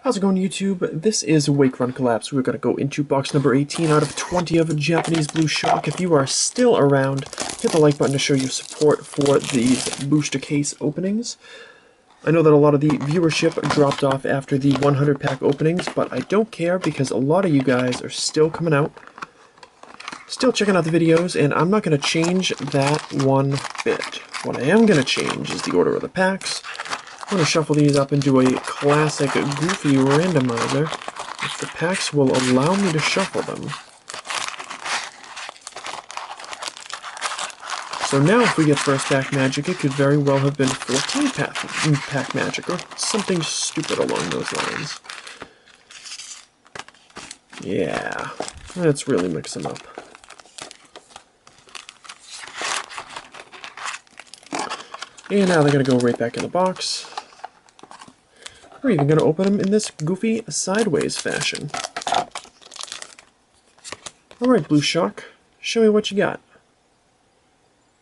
How's it going, YouTube? This is Wake Run Collapse. We're going to go into box number 18 out of 20 of Japanese Blue Shock. If you are still around, hit the like button to show your support for these booster case openings. I know that a lot of the viewership dropped off after the 100 pack openings, but I don't care because a lot of you guys are still coming out, still checking out the videos, and I'm not going to change that one bit. What I am going to change is the order of the packs. I'm going to shuffle these up into a classic goofy randomizer, if the packs will allow me to shuffle them. So now if we get first pack magic, it could very well have been 14 pack magic, or something stupid along those lines. Yeah, let's really mix them up. And now they're going to go right back in the box. We're even going to open them in this goofy sideways fashion. Alright, Blue Shock, show me what you got.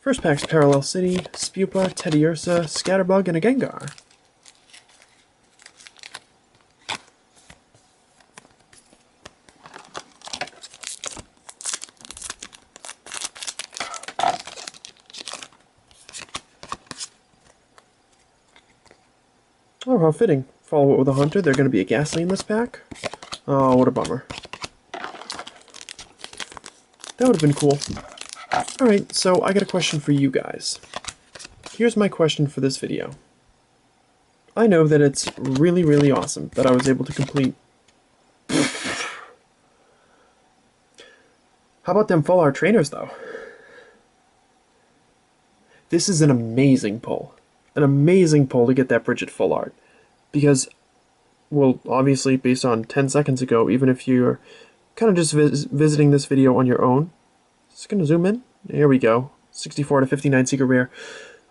First pack's Parallel City, Spupa, Teddiursa, Scatterbug, and a Gengar. Oh, how fitting. Follow it with a Hunter. They're going to be a Ghastly in this pack. Oh, what a bummer. That would have been cool. Alright, so I got a question for you guys. Here's my question for this video. I know that it's really, really awesome that I was able to complete... How about them full art trainers, though? This is an amazing pull. An amazing pull to get that Bridget full art. Because, well, obviously, based on 10 seconds ago, even if you're kind of just visiting this video on your own, just going to zoom in. There we go. 64 to 59 secret rare.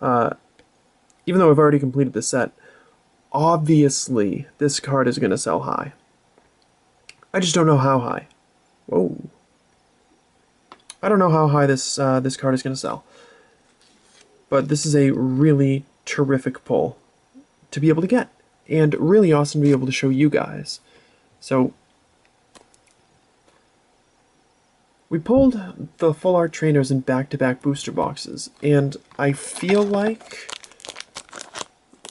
Even though I've already completed the set, obviously this card is going to sell high. I just don't know how high. Whoa. I don't know how high this card is going to sell. But this is a really terrific pull to be able to get. And really awesome to be able to show you guys. So, we pulled the full art trainers in back-to-back booster boxes, and I feel like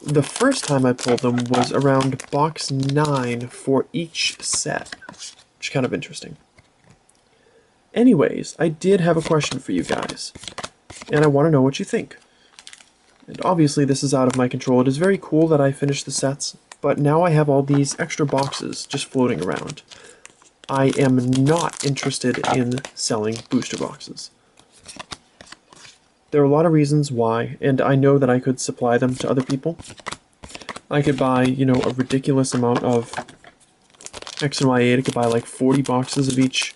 the first time I pulled them was around box 9 for each set, which is kind of interesting. Anyways, I did have a question for you guys, and I want to know what you think. And obviously this is out of my control. It is very cool that I finished the sets, but now I have all these extra boxes just floating around. I am not interested in selling booster boxes. There are a lot of reasons why, and I know that I could supply them to other people. I could buy, you know, a ridiculous amount of X and Y8. I could buy like 40 boxes of each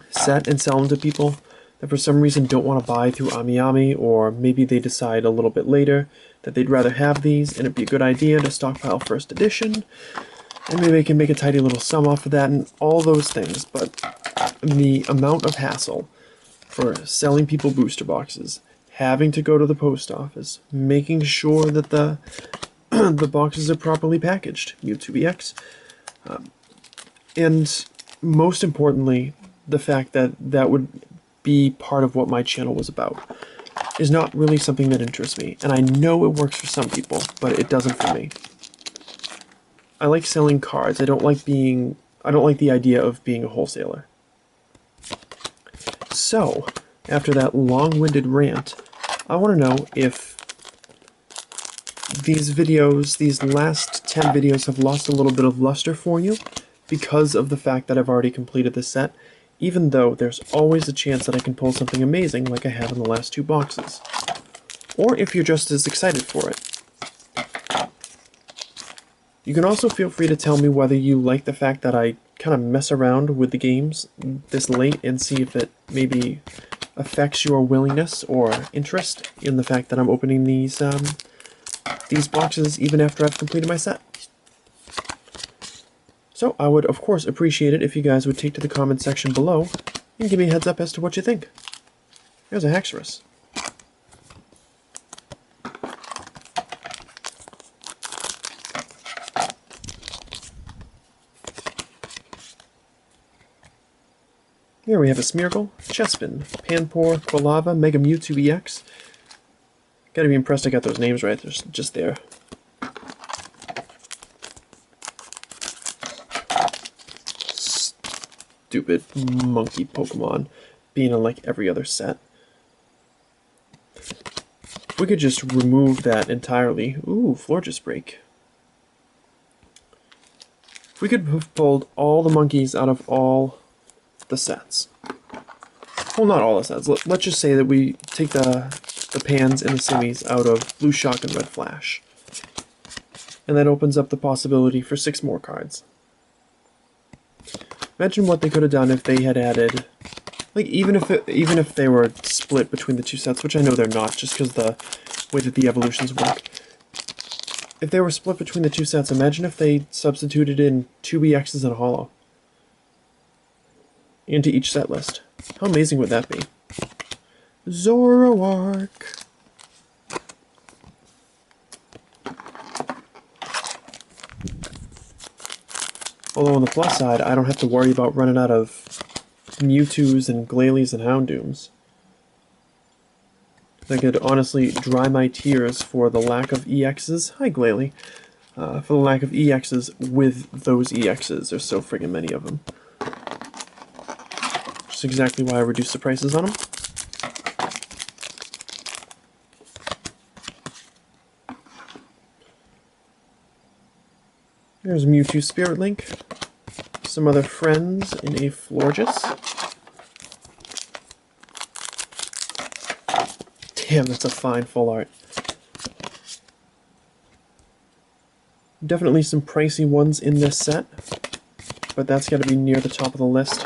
set and sell them to people that for some reason don't want to buy through AmiAmi, or maybe they decide a little bit later that they'd rather have these and it'd be a good idea to stockpile first edition, and maybe they can make a tidy little sum off of that and all those things. But the amount of hassle for selling people booster boxes, having to go to the post office, making sure that the the boxes are properly packaged, Mewtwo EX, and most importantly, the fact that that would be part of what my channel was about, is not really something that interests me. And I know it works for some people, but it doesn't for me. I like selling cards. I don't like the idea of being a wholesaler. So, after that long-winded rant, I want to know if these videos, these last 10 videos, have lost a little bit of luster for you because of the fact that I've already completed the set, even though there's always a chance that I can pull something amazing like I have in the last 2 boxes. Or if you're just as excited for it. You can also feel free to tell me whether you like the fact that I kind of mess around with the games this late and see if it maybe affects your willingness or interest in the fact that I'm opening these boxes even after I've completed my set. So I would, of course, appreciate it if you guys would take to the comment section below and give me a heads up as to what you think. There's a Haxorus. Here we have a Smeargle, Chespin, Panpour, Quilava, Mega Mewtwo EX. Gotta be impressed I got those names right, they're just there. Stupid monkey Pokemon being in like every other set. If we could just remove that entirely. Ooh, Florges Break. If we could have pulled all the monkeys out of all the sets. Well, not all the sets. Let's just say that we take the Pans and the Simmies out of Blue Shock and Red Flash. And that opens up the possibility for 6 more cards. Imagine what they could have done if they had added, like even if they were split between the 2 sets, which I know they're not, just because the way that the evolutions work. If they were split between the 2 sets, imagine if they substituted in 2 EXs and a Holo into each set list. How amazing would that be? Zoroark. Although on the plus side, I don't have to worry about running out of Mewtwo's and Glalie and Houndooms. I could honestly dry my tears for the lack of EXs. Hi, Glalie. For the lack of EXs with those EXs. There's so friggin' many of them. Which is exactly why I reduced the prices on them. There's Mewtwo Spirit Link. Some other friends in a Florges. Damn, that's a fine full art. Definitely some pricey ones in this set, but that's got to be near the top of the list.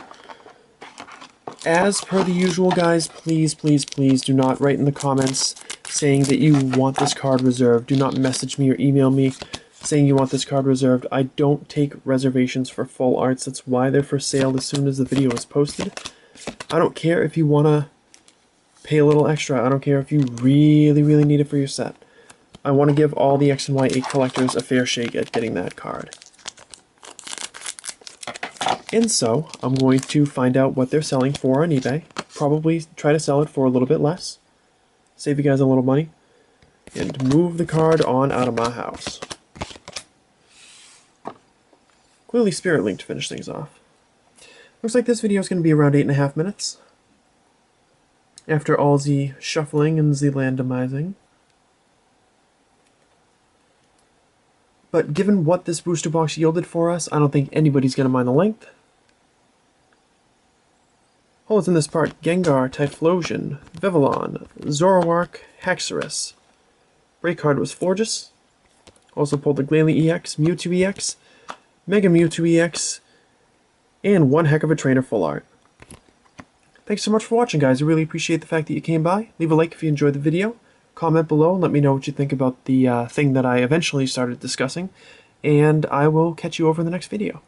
As per the usual, guys, please, please, please do not write in the comments saying that you want this card reserved. Do not message me or email me saying you want this card reserved. I don't take reservations for full arts. That's why they're for sale as soon as the video is posted. I don't care if you want to pay a little extra. I don't care if you really, really need it for your set. I want to give all the X and Y 8 collectors a fair shake at getting that card. And so, I'm going to find out what they're selling for on eBay. Probably try to sell it for a little bit less. Save you guys a little money. And move the card on out of my house. Clearly Spirit Link to finish things off. Looks like this video is going to be around 8.5 minutes. After all the shuffling and the randomizing. But given what this booster box yielded for us, I don't think anybody's going to mind the length. Holds in this part Gengar, Typhlosion, Vivillon, Zoroark, Haxorus. Break card was Florges. Also pulled the Glalie EX, Mewtwo EX, Mega Mewtwo EX, and one heck of a trainer full art. Thanks so much for watching, guys. I really appreciate the fact that you came by. Leave a like if you enjoyed the video. Comment below and let me know what you think about the thing that I eventually started discussing. And I will catch you over in the next video.